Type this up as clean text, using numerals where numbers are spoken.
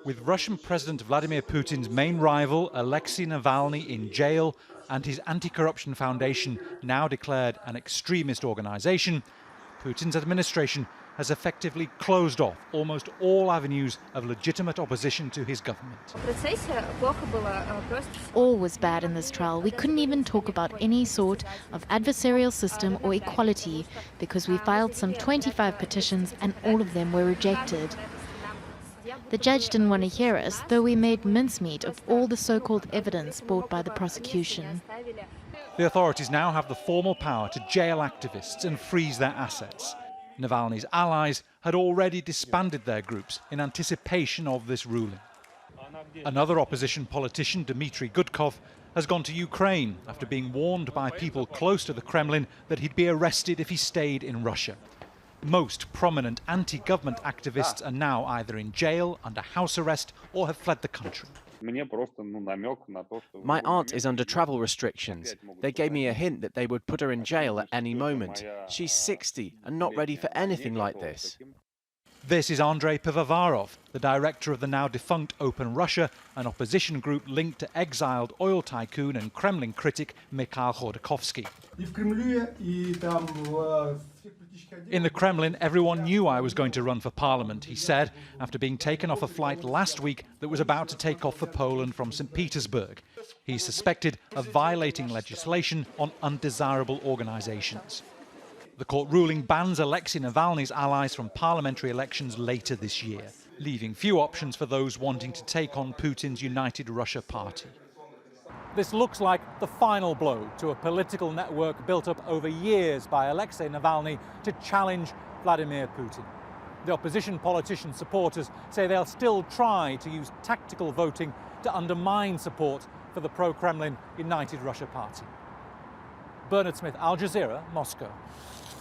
With Russian President Vladimir Putin's main rival, Alexey Navalny, in jail and his anti-corruption foundation now declared an extremist organization, Putin's administration has effectively closed off almost all avenues of legitimate opposition to his government. All was bad in this trial. We couldn't even talk about any sort of adversarial system or equality because we filed some 25 petitions and all of them were rejected. The judge didn't want to hear us, though we made mincemeat of all the so-called evidence brought by the prosecution. The authorities now have the formal power to jail activists and freeze their assets. Navalny's allies had already disbanded their groups in anticipation of this ruling. Another opposition politician, Dmitry Gudkov, has gone to Ukraine after being warned by people close to the Kremlin that he'd be arrested if he stayed in Russia. Most prominent anti-government activists are now either in jail, under house arrest, or have fled the country. My aunt is under travel restrictions. They gave me a hint that they would put her in jail at any moment. She's 60 and not ready for anything like this. This is Andrei Pivovarov, the director of the now defunct Open Russia, an opposition group linked to exiled oil tycoon and Kremlin critic Mikhail Khodorkovsky. In the Kremlin, everyone knew I was going to run for parliament, he said, after being taken off a flight last week that was about to take off for Poland from St. Petersburg. He's suspected of violating legislation on undesirable organizations. The court ruling bans Alexey Navalny's allies from parliamentary elections later this year, leaving few options for those wanting to take on Putin's United Russia party. This looks like the final blow to a political network built up over years by Alexey Navalny to challenge Vladimir Putin. The opposition politician's supporters say they'll still try to use tactical voting to undermine support for the pro-Kremlin United Russia party. Bernard Smith, Al Jazeera, Moscow.